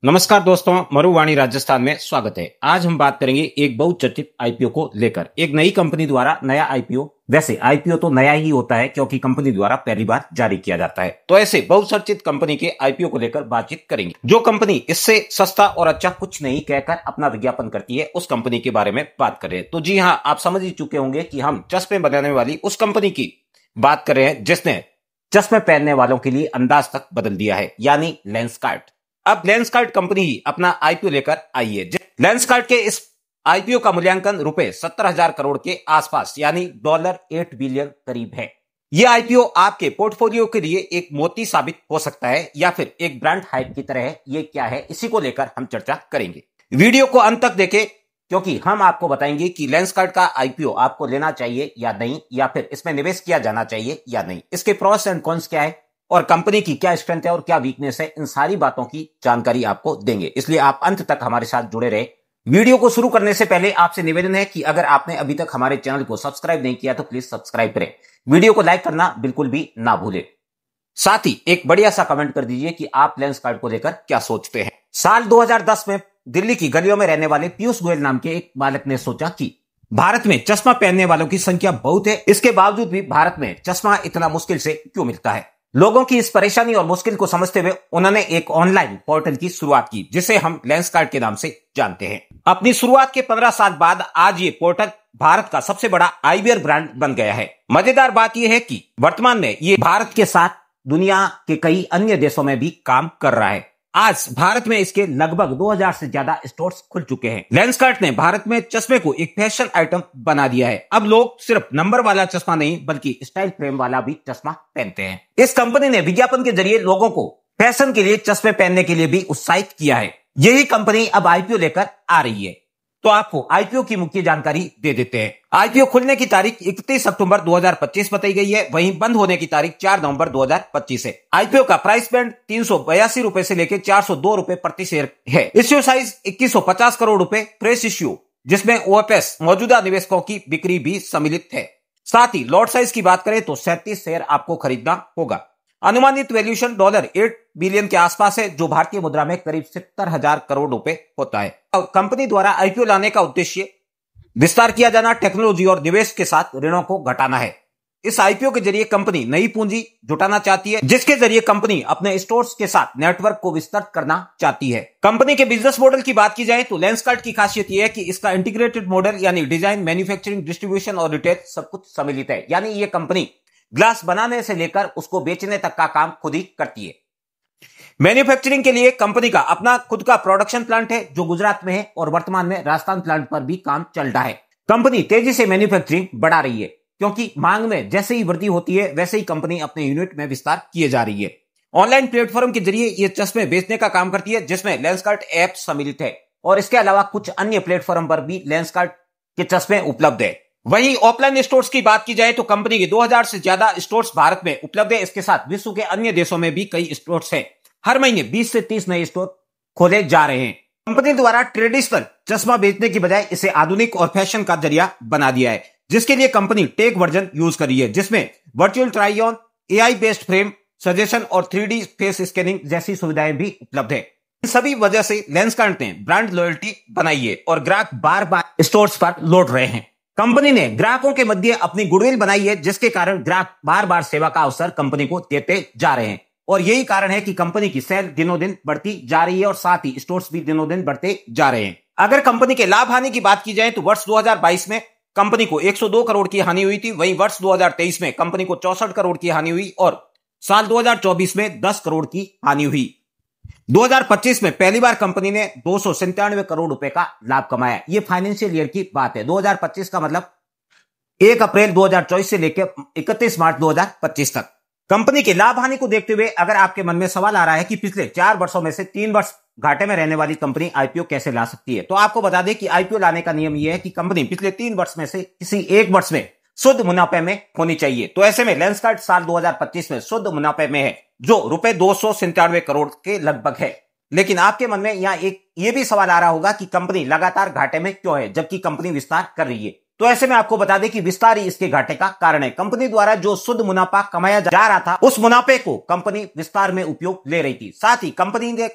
नमस्कार दोस्तों, मरुवाणी राजस्थान में स्वागत है। आज हम बात करेंगे एक बहुचर्चित आईपीओ को लेकर। एक नई कंपनी द्वारा नया आईपीओ, वैसे आईपीओ तो नया ही होता है क्योंकि कंपनी द्वारा पहली बार जारी किया जाता है। तो ऐसे बहुचर्चित कंपनी के आईपीओ को लेकर बातचीत करेंगे। जो कंपनी इससे सस्ता और अच्छा कुछ नहीं कहकर अपना विज्ञापन करती है, उस कंपनी के बारे में बात कर रहे हैं। तो जी हाँ, आप समझ ही चुके होंगे कि हम चश्मे बनाने वाली उस कंपनी की बात कर रहे हैं जिसने चश्मे पहनने वालों के लिए अंदाज तक बदल दिया है, यानी लेंसकार्ट। अब लेंसकार्ट कंपनी ही अपना आईपीओ लेकर आई है। लेंसकार्ट के इस आईपीओ का मूल्यांकन रुपए 70,000 करोड़ के आसपास, यानी $8 बिलियन करीब है। यह आईपीओ आपके पोर्टफोलियो के लिए एक मोती साबित हो सकता है या फिर एक ब्रांड हाइप की तरह है। ये क्या है, इसी को लेकर हम चर्चा करेंगे। वीडियो को अंत तक देखें क्योंकि हम आपको बताएंगे कि लेंसकार्ट का आईपीओ आपको लेना चाहिए या नहीं, या फिर इसमें निवेश किया जाना चाहिए या नहीं, इसके प्रोस एंड कॉन्स क्या है और कंपनी की क्या स्ट्रेंथ है और क्या वीकनेस है। इन सारी बातों की जानकारी आपको देंगे, इसलिए आप अंत तक हमारे साथ जुड़े रहे। वीडियो को शुरू करने से पहले आपसे निवेदन है कि अगर आपने अभी तक हमारे चैनल को सब्सक्राइब नहीं किया तो प्लीज सब्सक्राइब करें। वीडियो को लाइक करना बिल्कुल भी ना भूलें। साथ ही एक बढ़िया सा कमेंट कर दीजिए कि आप लेंसकार्ट को लेकर क्या सोचते हैं। साल 2010 में दिल्ली की गलियों में रहने वाले पीयूष गोयल नाम के एक बालक ने सोचा कि भारत में चश्मा पहनने वालों की संख्या बहुत है, इसके बावजूद भी भारत में चश्मा इतना मुश्किल से क्यों मिलता है। लोगों की इस परेशानी और मुश्किल को समझते हुए उन्होंने एक ऑनलाइन पोर्टल की शुरुआत की जिसे हम लेंसकार्ट के नाम से जानते हैं। अपनी शुरुआत के 15 साल बाद आज ये पोर्टल भारत का सबसे बड़ा आईवियर ब्रांड बन गया है। मजेदार बात यह है कि वर्तमान में ये भारत के साथ दुनिया के कई अन्य देशों में भी काम कर रहा है। आज भारत में इसके लगभग 2000 से ज्यादा स्टोर्स खुल चुके हैं। लेंसकार्ट ने भारत में चश्मे को एक फैशन आइटम बना दिया है। अब लोग सिर्फ नंबर वाला चश्मा नहीं बल्कि स्टाइल फ्रेम वाला भी चश्मा पहनते हैं। इस कंपनी ने विज्ञापन के जरिए लोगों को फैशन के लिए चश्मे पहनने के लिए भी उत्साहित किया है। यही कंपनी अब आईपीओ लेकर आ रही है। तो आपको आईपीओ की मुख्य जानकारी दे देते हैं। आईपीओ खुलने की तारीख 31 अक्टूबर 2025 बताई गई है, वहीं बंद होने की तारीख 4 नवंबर 2025 है। आईपीओ का प्राइस बैंड 382 रुपए से लेकर 402 रुपए प्रति शेयर है। इश्यू साइज 2150 करोड़ रुपए फ्रेश इश्यू, जिसमें ओएफएस मौजूदा निवेशकों की बिक्री भी सम्मिलित है। साथ ही लॉट साइज की बात करें तो 37 शेयर आपको खरीदना होगा। अनुमानित वैल्यूएशन $8 बिलियन के आसपास है, जो भारतीय मुद्रा में करीब 70,000 करोड़ रुपए होता है। कंपनी द्वारा आईपीओ लाने का उद्देश्य विस्तार किया जाना, टेक्नोलॉजी और निवेश के साथ ऋणों को घटाना है। इस आईपीओ के जरिए कंपनी नई पूंजी जुटाना चाहती है, जिसके जरिए कंपनी अपने स्टोर्स के साथ नेटवर्क को विस्तृत करना चाहती है। कंपनी के बिजनेस मॉडल की बात की जाए तो लेंसकार्ट की खासियत यह है कि इसका इंटीग्रेटेड मॉडल यानी डिजाइन, मैन्युफैक्चरिंग, डिस्ट्रीब्यूशन और रिटेल सब कुछ सम्मिलित है। यानी ये कंपनी ग्लास बनाने से लेकर उसको बेचने तक का काम खुद ही करती है। मैन्युफैक्चरिंग के लिए कंपनी का अपना खुद का प्रोडक्शन प्लांट है जो गुजरात में है और वर्तमान में राजस्थान प्लांट पर भी काम चल रहा है। कंपनी तेजी से मैन्युफैक्चरिंग बढ़ा रही है क्योंकि मांग में जैसे ही वृद्धि होती है वैसे ही कंपनी अपने यूनिट में विस्तार किए जा रही है। ऑनलाइन प्लेटफॉर्म के जरिए ये चश्मे बेचने का काम करती है, जिसमें लेंसकार्ट ऐप सम्मिलित है और इसके अलावा कुछ अन्य प्लेटफॉर्म पर भी लेंसकार्ट के चश्मे उपलब्ध है। वहीं ऑफलाइन स्टोर्स की बात की जाए तो कंपनी के 2000 से ज्यादा स्टोर्स भारत में उपलब्ध है। इसके साथ विश्व के अन्य देशों में भी कई स्टोर्स हैं। हर महीने 20 से 30 नए स्टोर खोले जा रहे हैं। कंपनी द्वारा ट्रेडिशनल चश्मा बेचने की बजाय इसे आधुनिक और फैशन का जरिया बना दिया है, जिसके लिए कंपनी टेक वर्जन यूज कर रही है, जिसमें virtual try on, AI based frame suggestion और 3D फेस स्कैनिंग जैसी सुविधाएं भी उपलब्ध है। इन सभी वजह से लेंसकार्ट ने ब्रांड लॉयल्टी बनाई है और ग्राहक बार बार स्टोर्स पर लौट रहे हैं। कंपनी ने ग्राहकों के मध्य अपनी गुडविल बनाई है, जिसके कारण ग्राहक बार बार सेवा का अवसर कंपनी को देते जा रहे हैं और यही कारण है कि कंपनी की सेल दिनों दिन बढ़ती जा रही है और साथ ही स्टोर्स भी दिनों दिन बढ़ते जा रहे हैं। अगर कंपनी के लाभ हानि की बात की जाए तो वर्ष 2022 में कंपनी को 102 करोड़ की हानि हुई थी। वहीं वर्ष 2023 में कंपनी को 64 करोड़ की हानि हुई और साल 2024 में 10 करोड़ की हानि हुई। 2025 में पहली बार कंपनी ने 297 करोड़ रुपए का लाभ कमाया। ये फाइनेंशियल ईयर की बात है। 2025 का मतलब 1 अप्रैल 2024 से लेकर 31 मार्च 2025 तक। कंपनी के लाभ हानि को देखते हुए अगर आपके मन में सवाल आ रहा है कि पिछले 4 वर्षों में से 3 वर्ष घाटे में रहने वाली कंपनी आईपीओ कैसे ला सकती है, तो आपको बता दें कि आईपीओ लाने का नियम यह है कि कंपनी पिछले 3 वर्ष में से किसी एक वर्ष में शुद्ध मुनाफे में होनी चाहिए। तो ऐसे में लेंसकार्ट साल 2025 में शुद्ध मुनाफे में है, जो रुपए 297 करोड़ के लगभग है। लेकिन आपके मन में यहाँ एक ये भी सवाल आ रहा होगा कि कंपनी लगातार घाटे में क्यों है जबकि कंपनी विस्तार कर रही है। तो ऐसे में आपको बता दें कि विस्तार ही इसके घाटे का कारण है। कंपनी द्वारा जो शुद्ध मुनाफा कमाया जा रहा था, उस मुनाफे को कंपनी विस्तार में उपयोग ले रही थी। साथ ही कंपनी ने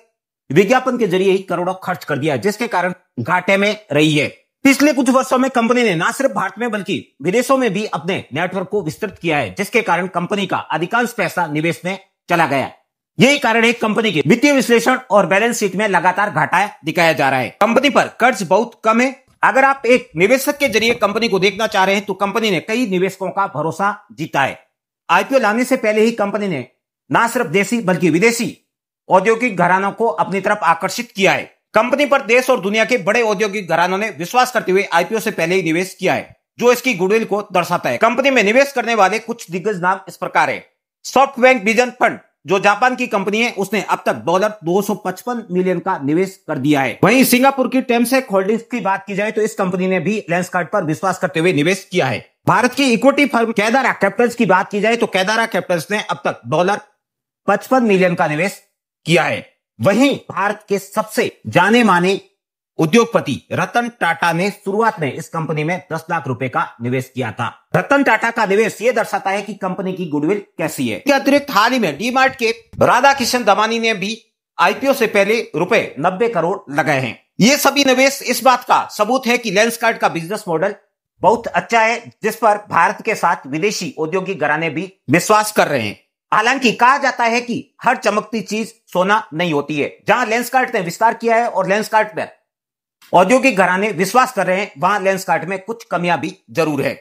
विज्ञापन के जरिए ही करोड़ों खर्च कर दिया, जिसके कारण घाटे में रही है। पिछले कुछ वर्षों में कंपनी ने न सिर्फ भारत में बल्कि विदेशों में भी अपने नेटवर्क को विस्तृत किया है, जिसके कारण कंपनी का अधिकांश पैसा निवेश में चला गया। यही कारण है कंपनी के वित्तीय विश्लेषण और बैलेंस शीट में लगातार घाटा दिखाया जा रहा है। कंपनी पर कर्ज बहुत कम है। अगर आप एक निवेशक के जरिए कंपनी को देखना चाह रहे हैं तो कंपनी ने कई निवेशकों का भरोसा जीता है। आईपीओ लाने से पहले ही कंपनी ने न सिर्फ देशी बल्कि विदेशी औद्योगिक घरानों को अपनी तरफ आकर्षित किया है। कंपनी पर देश और दुनिया के बड़े औद्योगिक घरानों ने विश्वास करते हुए आईपीओ से पहले ही निवेश किया है, जो इसकी गुडविल को दर्शाता है। कंपनी में निवेश करने वाले कुछ दिग्गज नाम इस प्रकार है। सॉफ्टबैंक विजन फंड, जो जापान की कंपनी है, उसने अब तक $255 मिलियन का निवेश कर दिया है। वहीं सिंगापुर की टेमसेक होल्डिंग्स की बात की जाए तो इस कंपनी ने भी लेंसकार्ट पर विश्वास करते हुए निवेश किया है। भारत की इक्विटी फर्म कैदारा कैपिटल्स की बात की जाए तो कैदारा कैपिटल्स ने अब तक $55 मिलियन का निवेश किया है। वहीं भारत के सबसे जाने माने उद्योगपति रतन टाटा ने शुरुआत में इस कंपनी में 10 लाख रुपए का निवेश किया था। रतन टाटा का निवेश यह दर्शाता है कि कंपनी की गुडविल कैसी है। इसके अतिरिक्त हाल ही में डीमार्ट के राधा किशन दमानी ने भी आईपीओ से पहले ₹90 करोड़ लगाए हैं। ये सभी निवेश इस बात का सबूत है कि लेंसकार्ट का बिजनेस मॉडल बहुत अच्छा है, जिस पर भारत के साथ विदेशी औद्योगिक घराने भी विश्वास कर रहे हैं। हालांकि कहा जाता है कि हर चमकती चीज सोना नहीं होती है। जहां लेंसकार्ट ने विस्तार किया है और लेंसकार्ट पर औद्योगिक घराने विश्वास कर रहे हैं, वहां लेंसकार्ट में कुछ कमियां भी जरूर है।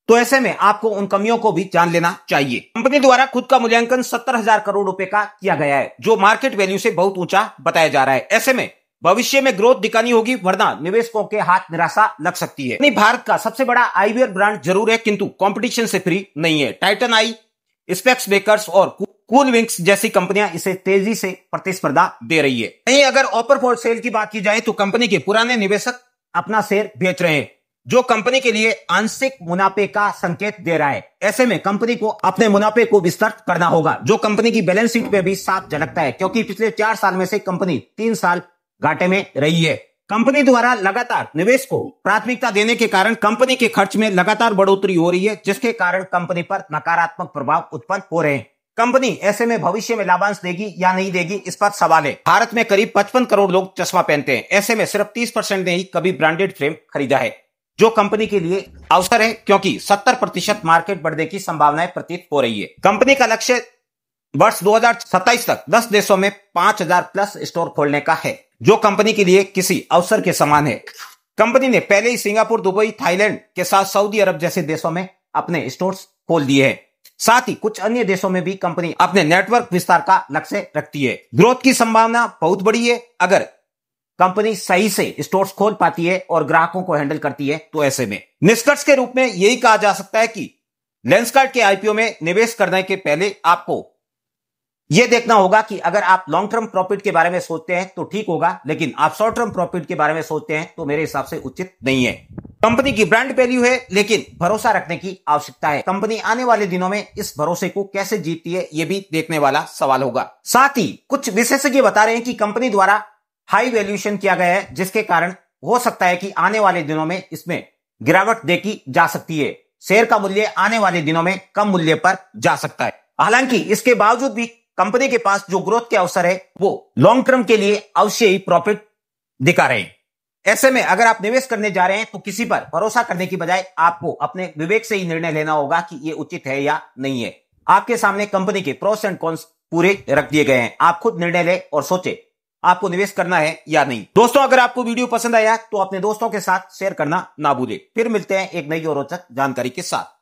तो ऐसे में आपको उन कमियों को भी जान लेना चाहिए। कंपनी द्वारा खुद का मूल्यांकन 70,000 करोड़ रुपए का किया गया है, जो मार्केट वैल्यू से बहुत ऊंचा बताया जा रहा है। ऐसे में भविष्य में ग्रोथ दिखानी होगी, वरना निवेशकों के हाथ निराशा लग सकती है। भारत का सबसे बड़ा आईवेयर ब्रांड जरूर है, किंतु कंपटीशन से फ्री नहीं है। टाइटन आई, स्पेक्स बेकर्स और कूल विंग्स जैसी कंपनियां इसे तेजी से प्रतिस्पर्धा दे रही है। नहीं, अगर ऑफर फॉर सेल की बात की जाए तो कंपनी के पुराने निवेशक अपना शेयर बेच रहे हैं, जो कंपनी के लिए आंशिक मुनाफे का संकेत दे रहा है। ऐसे में कंपनी को अपने मुनाफे को विस्तृत करना होगा, जो कंपनी की बैलेंस शीट पे भी साफ झलकता है, क्योंकि पिछले 4 साल में से कंपनी 3 साल घाटे में रही है। कंपनी द्वारा लगातार निवेश को प्राथमिकता देने के कारण कंपनी के खर्च में लगातार बढ़ोतरी हो रही है, जिसके कारण कंपनी पर नकारात्मक प्रभाव उत्पन्न हो रहे हैं। कंपनी ऐसे में भविष्य में लाभांश देगी या नहीं देगी, इस पर सवाल है। भारत में करीब 55 करोड़ लोग चश्मा पहनते हैं। ऐसे में सिर्फ 30% ने ही कभी ब्रांडेड फ्रेम खरीदा है, जो कंपनी के लिए अवसर है, क्योंकि 70% मार्केट बढ़ने की संभावनाएं प्रतीत हो रही है। कंपनी का लक्ष्य वर्ष 2027 तक 10 देशों में 5000 प्लस स्टोर खोलने का है, जो कंपनी के लिए किसी अवसर के समान है। कंपनी ने पहले ही सिंगापुर, दुबई, थाईलैंड के साथ सऊदी अरब जैसे देशों में अपने स्टोर्स खोल दिए हैं। साथ ही कुछ अन्य देशों में भी कंपनी अपने नेटवर्क विस्तार का लक्ष्य रखती है। ग्रोथ की संभावना बहुत बड़ी है अगर कंपनी सही से स्टोर्स खोल पाती है और ग्राहकों को हैंडल करती है। तो ऐसे में निष्कर्ष के रूप में यही कहा जा सकता है कि लेंसकार्ट के आईपीओ में निवेश करने के पहले आपको यह देखना होगा कि अगर आप लॉन्ग टर्म प्रॉफिट के बारे में सोचते हैं तो ठीक होगा, लेकिन आप शॉर्ट टर्म प्रॉफिट के बारे में सोचते हैं तो मेरे हिसाब से उचित नहीं है। कंपनी की ब्रांड वैल्यू है, लेकिन भरोसा रखने की आवश्यकता है। कंपनी आने वाले दिनों में इस भरोसे को कैसे जीतती है, यह भी देखने वाला सवाल होगा। साथ ही कुछ विशेषज्ञ बता रहे हैं कि कंपनी द्वारा हाई वैल्यूएशन किया गया है, जिसके कारण हो सकता है कि आने वाले दिनों में इसमें गिरावट देखी जा सकती है। शेयर का मूल्य आने वाले दिनों में कम मूल्य पर जा सकता है। हालांकि इसके बावजूद भी कंपनी के पास जो ग्रोथ के अवसर है वो लॉन्ग टर्म के लिए अवश्य ही प्रॉफिट दिखा रहे हैं। ऐसे में अगर आप निवेश करने जा रहे हैं तो किसी पर भरोसा करने की बजाय आपको अपने विवेक से ही निर्णय लेना होगा कि ये उचित है या नहीं है। आपके सामने कंपनी के प्रोस एंड कॉन्स पूरे रख दिए गए हैं। आप खुद निर्णय लें और सोचें आपको निवेश करना है या नहीं। दोस्तों, अगर आपको वीडियो पसंद आया तो अपने दोस्तों के साथ शेयर करना ना भूलें। फिर मिलते हैं एक नई और रोचक जानकारी के साथ।